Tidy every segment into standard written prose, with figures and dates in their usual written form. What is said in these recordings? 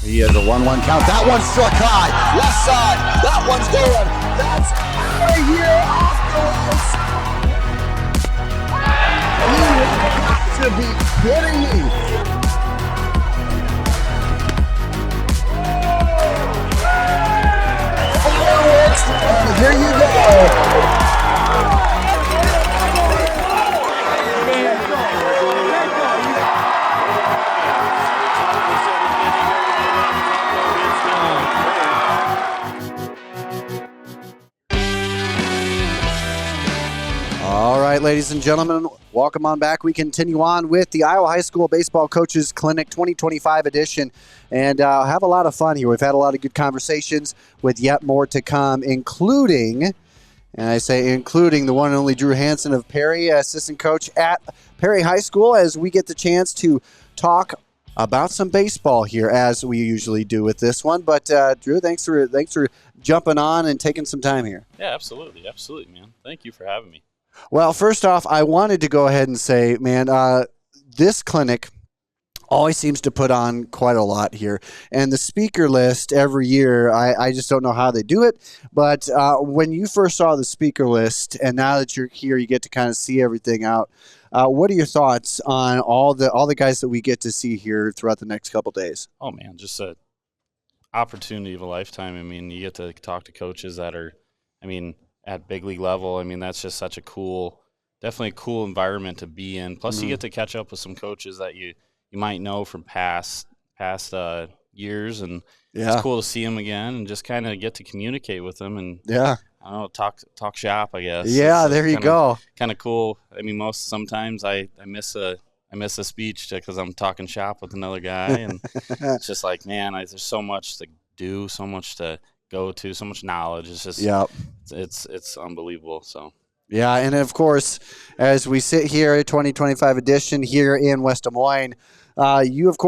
He has a 1-1 count. That one's struck high. Left side. That one's going. That's out of here off the ropes. You have got to be kidding me. Fireworks. Here you go. All right, ladies and gentlemen, welcome on back. We continue on with the Iowa High School Baseball Coaches Clinic 2025 edition, and have a lot of fun here. We've had a lot of good conversations with yet more to come, including, and I say including, the one and only Drew Hansen of Perry, assistant coach at Perry High School, as we get the chance to talk about some baseball here, as we usually do with this one. But Drew, thanks for jumping on and taking some time here. Yeah, absolutely, man. Thank you for having me. Well, first off, I wanted to go ahead and say, man, this clinic always seems to put on quite a lot here. And the speaker list every year, I just don't know how they do it. But when you first saw the speaker list, and now that you're here, you get to kind of see everything out. What are your thoughts on all the guys that we get to see here throughout the next couple days? Oh, man, just an opportunity of a lifetime. I mean, you get to talk to coaches that are, at big league level. That's just such a definitely a cool environment to be in. Plus, you get to catch up with some coaches that you might know from past years, and it's cool to see them again and just kind of get to communicate with them and I don't know, talk shop, I guess. Yeah, there you go. Kind of cool. Sometimes I miss a speech because I'm talking shop with another guy, and it's just like, man, there's so much to do, so much to go to, so much knowledge. It's just it's unbelievable. So yeah, and of course, as we sit here at 2025 edition here in West Des Moines, you have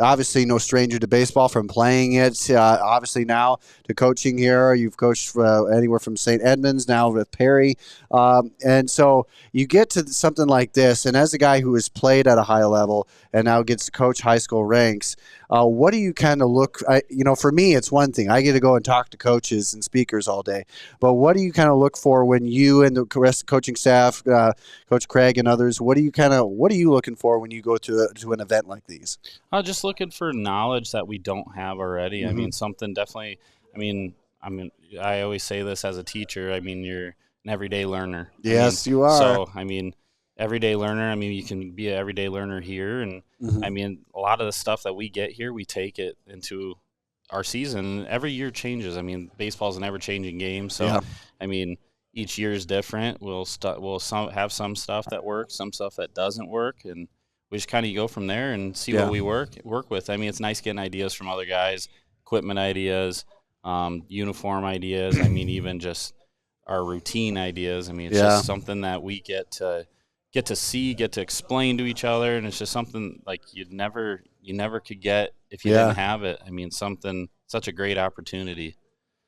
obviously no stranger to baseball from playing it. Obviously now to coaching here, you've coached anywhere from St. Edmunds, now with Perry, and so you get to something like this. And as a guy who has played at a high level and now gets to coach high school ranks, what do you kind of look? For me, it's one thing. I get to go and talk to coaches and speakers all day. But what do you kind of look for when you and the rest of the coaching staff, Coach Craig and others, what are you looking for when you go to an event like these? Just looking for knowledge that we don't have already. Mm-hmm. Something definitely. I always say this as a teacher. You're an everyday learner. Yes, you are. So everyday learner. You can be an everyday learner here, and a lot of the stuff that we get here, we take it into our season. Every year changes. Baseball's an ever-changing game, so each year is different. We'll have some stuff that works, some stuff that doesn't work, and we just kind of go from there and see what we work with. It's nice getting ideas from other guys, equipment ideas, uniform ideas. Even just our routine ideas. It's just something that we get to see, get to explain to each other, and it's just something like you never could get if you didn't have it. Such a great opportunity.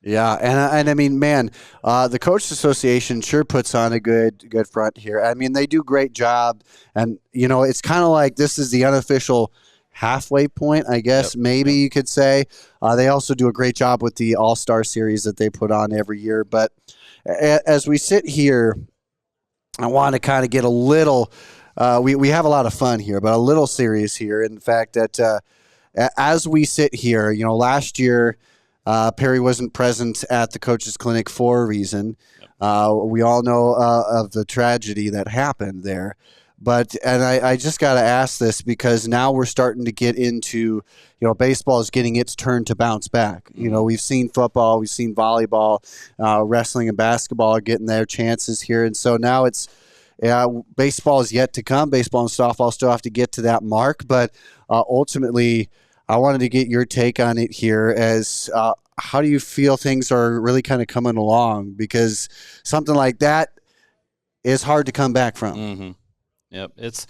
Yeah, and man, the Coaches Association sure puts on a good front here. They do a great job, and it's kind of like this is the unofficial halfway point, I guess, you could say. They also do a great job with the All-Star Series that they put on every year. But as we sit here, I want to kind of get a little we have a lot of fun here, but a little serious here. In fact, that as we sit here, last year Perry wasn't present at the Coaches Clinic for a reason. We all know of the tragedy that happened there. And I just got to ask this because now we're starting to get into, baseball is getting its turn to bounce back. We've seen football, we've seen volleyball, wrestling and basketball getting their chances here. And so now baseball is yet to come. Baseball and softball still have to get to that mark. But ultimately, I wanted to get your take on it here as how do you feel things are really kind of coming along? Because something like that is hard to come back from. Mm-hmm. Yep, it's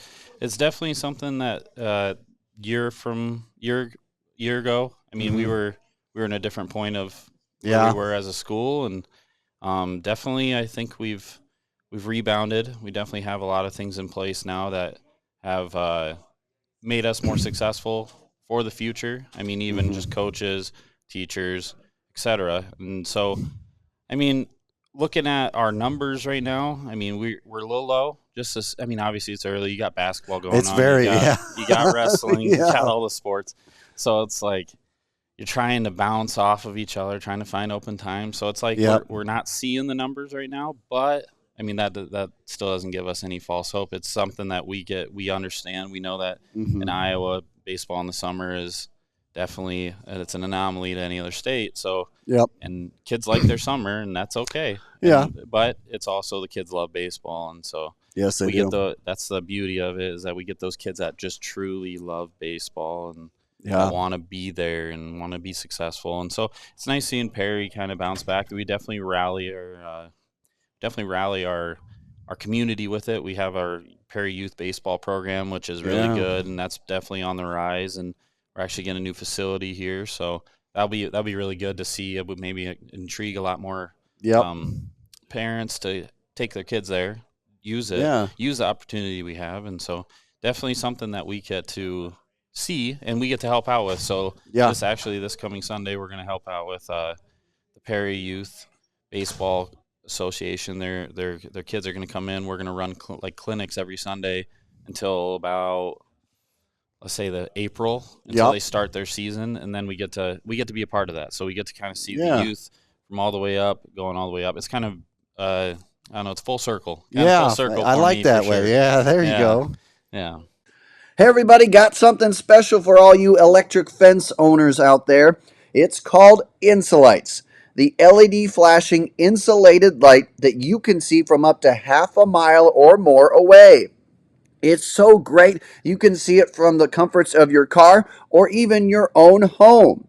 definitely something that year ago. We were in a different point of where we were as a school, and definitely I think we've rebounded. We definitely have a lot of things in place now that have made us more successful for the future. I mean, even just coaches, teachers, etc. And so, I mean, looking at our numbers right now, I mean, we're a little low. Just as, I mean, obviously it's early. You got basketball going It's on. very, You got wrestling. You yeah. got all the sports. So it's like you're trying to bounce off of each other, trying to find open time. So it's like Yep. we're not seeing the numbers right now, but I mean that still doesn't give us any false hope. It's something that we understand. We know that in Iowa, baseball in the summer is definitely it's an anomaly to any other state. So Yep. and kids like their summer, and that's okay. Yeah. But it's also the kids love baseball, and so Yes, they we do. get that's the beauty of it, is that we get those kids that just truly love baseball and Yeah. that want to be there and want to be successful. And so it's nice seeing Perry kind of bounce back. We definitely rally our community with it. We have our Perry Youth Baseball program, which is really good, and that's definitely on the rise. And we're actually getting a new facility here, so that'll be really good to see. It would maybe intrigue a lot more parents to take their kids there, use it, use the opportunity we have, and so definitely something that we get to see and we get to help out with. So this coming Sunday, we're going to help out with the Perry Youth Baseball Association. Their kids are going to come in. We're going to run clinics every Sunday until about, let's say, the April, until they start their season, and then we get to be a part of that. So we get to kind of see the youth from all the way up, going all the way up. It's kind of I don't know, it's full circle. Full circle I like that way. Sure. Yeah, there you go. Yeah. Hey everybody, got something special for all you electric fence owners out there. It's called Insolites, the LED flashing insulated light that you can see from up to half a mile or more away. It's so great you can see it from the comforts of your car or even your own home.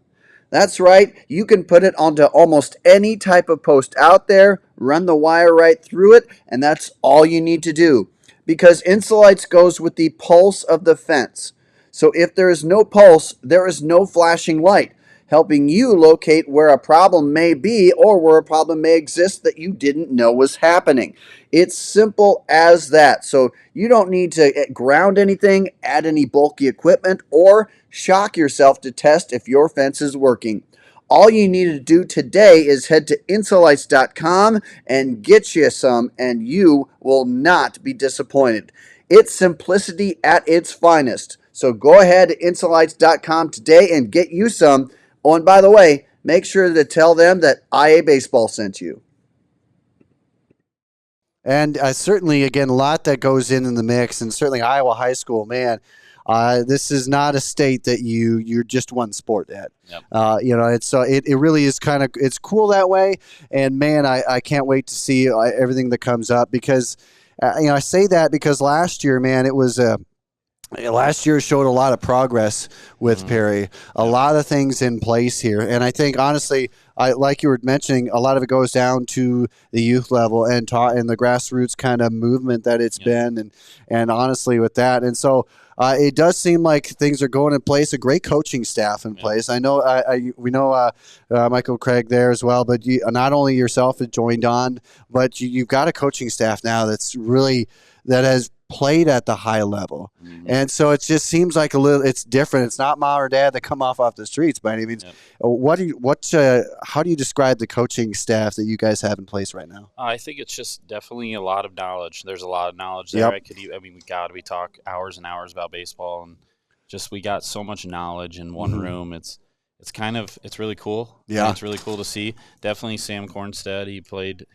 That's right, you can put it onto almost any type of post out there, run the wire right through it, and that's all you need to do. Because Insolites goes with the pulse of the fence. So if there is no pulse, there is no flashing light, helping you locate where a problem may be or where a problem may exist that you didn't know was happening. It's simple as that. So you don't need to ground anything, add any bulky equipment, or shock yourself to test if your fence is working. All you need to do today is head to insolites.com and get you some, and you will not be disappointed. It's simplicity at its finest. So go ahead to insolites.com today and get you some. Oh, and by the way, make sure to tell them that IA Baseball sent you. And certainly, again, a lot that goes in the mix, and certainly Iowa high school, man. This is not a state that you're just one sport at. Yep. It really is it's cool that way. And man, I can't wait to see everything that comes up, because I say that because last year, man, it was last year showed a lot of progress with Perry, a lot of things in place here. And I think, honestly, like you were mentioning, a lot of it goes down to the youth level and the grassroots kind of movement that it's been. And honestly, with that. And so it does seem like things are going in place, a great coaching staff in place. I know we know Michael Craig there as well, but not only yourself have joined on, but you've got a coaching staff now that has played at the high level. And so it just seems like it's different. It's not mom or dad that come off the streets by any means. How do you describe the coaching staff that you guys have in place right now? I think it's just definitely a lot of knowledge. There's a lot of knowledge there. We talk hours and hours about baseball, and just we got so much knowledge in one room. It's really cool. Yeah, it's really cool to see. Definitely Sam Cornstead. He played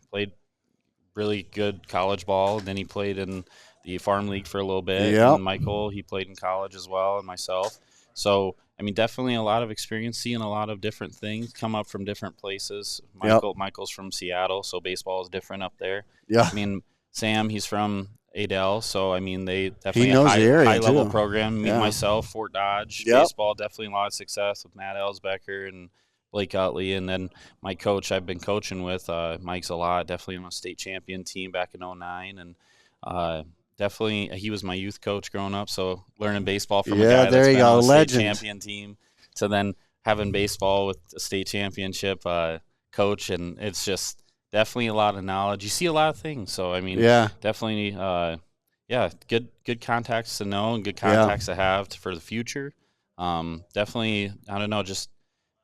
really good college ball. Then he played in the farm league for a little bit. Yep. And Michael, he played in college as well, and myself. So, I mean, definitely a lot of experience, seeing a lot of different things come up from different places. Michael's from Seattle, so baseball is different up there. Yeah. I mean, Sam, he's from Adel, so, I mean, they definitely knows a the area, high-level too. program. Me, myself, Fort Dodge, baseball, definitely a lot of success with Matt Ellsbecker and Blake Utley. And then my coach I've been coaching with, Mike's a lot, definitely on a state champion team back in 2009. And definitely, he was my youth coach growing up, so learning baseball from a guy that's been on a state champion team to then having baseball with a state championship coach, and it's just definitely a lot of knowledge. You see a lot of things, so I mean, definitely, good contacts to know and good contacts to have for the future. Definitely, I don't know, just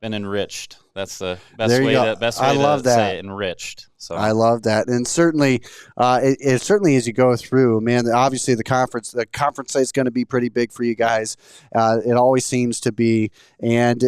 been enriched. That's the best There you way. go. Best I way love to that. say it, enriched. So I love that, and certainly, it certainly as you go through, man. Obviously, the conference site is going to be pretty big for you guys. It always seems to be, and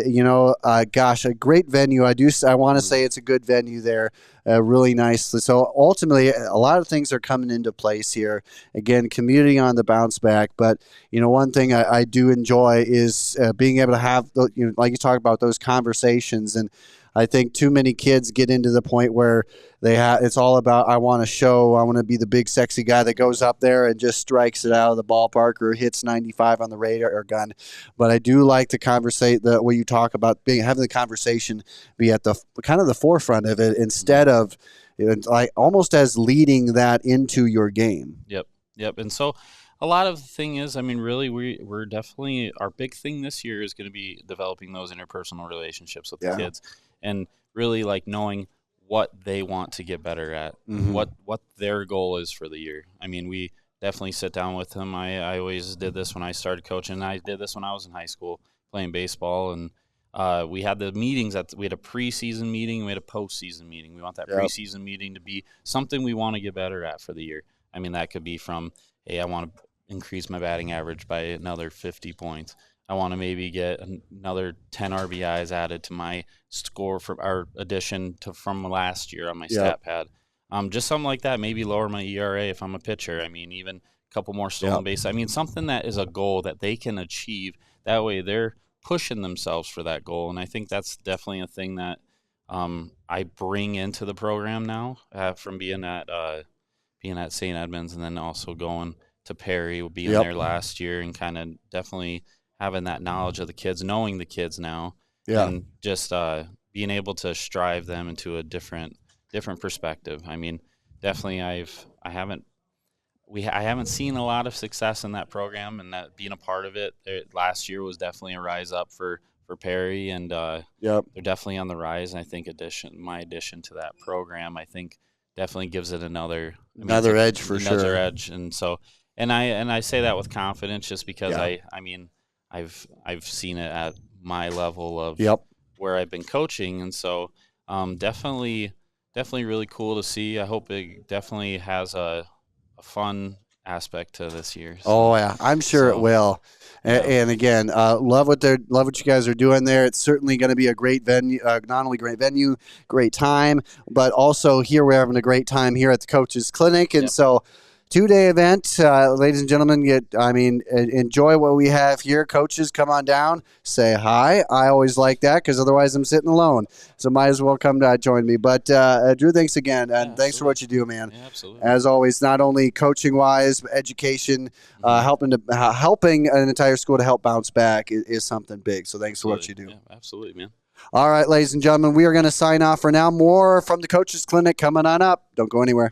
gosh, a great venue. I want to say it's a good venue there, really nice. So ultimately, a lot of things are coming into place here. Again, community on the bounce back, but one thing I do enjoy is being able to have, like you talk about, those conversations. And I think too many kids get into the point where it's all about, I want to show, I want to be the big sexy guy that goes up there and just strikes it out of the ballpark or hits 95 on the radar gun. But I do like to conversate what you talk about, having the conversation be at the kind of the forefront of it instead of like almost as leading that into your game. Yep. And so a lot of the thing is, I mean, really, we're definitely, our big thing this year is going to be developing those interpersonal relationships with the kids, and really like knowing what they want to get better at, what their goal is for the year. I mean, we definitely sit down with them. I always did this when I started coaching. I did this when I was in high school playing baseball, and we had the meetings. We had a preseason meeting, we had a postseason meeting. We want that preseason meeting to be something we want to get better at for the year. I mean, that could be from, hey, I want to increase my batting average by another 50 points. I want to maybe get another 10 RBIs added to my score from our addition from last year on my stat pad. Just something like that. Maybe lower my ERA if I'm a pitcher. I mean, even a couple more stolen bases. I mean, something that is a goal that they can achieve. That way they're pushing themselves for that goal. And I think that's definitely a thing that I bring into the program now from being at St. Edmunds and then also going to Perry, being there last year, and kind of definitely having that knowledge of the kids, knowing the kids now, and just being able to strive them into a different perspective. I mean, definitely I haven't seen a lot of success in that program, and that being a part of it last year was definitely a rise up for Perry, and they're definitely on the rise. And I think my addition to that program, I think, definitely gives it another edge for sure. Another edge, and so, and I say that with confidence, just because I've seen it at my level of where I've been coaching, and so definitely really cool to see. I hope it definitely has a fun aspect to this year. So, oh yeah, I'm sure it will. And again, love what you guys are doing there. It's certainly going to be a great venue, not only great venue, great time, but also here we're having a great time here at the Coaches Clinic. And so, 2-day event, ladies and gentlemen. Enjoy what we have here. Coaches, come on down, say hi. I always like that because otherwise I'm sitting alone. So might as well come join me. But Drew, thanks again, and thanks for what you do, man. Yeah, absolutely. As always, not only coaching wise, but education, helping an entire school to help bounce back is something big. So thanks for what you do. Yeah, absolutely, man. All right, ladies and gentlemen, we are going to sign off for now. More from the Coaches Clinic coming on up. Don't go anywhere.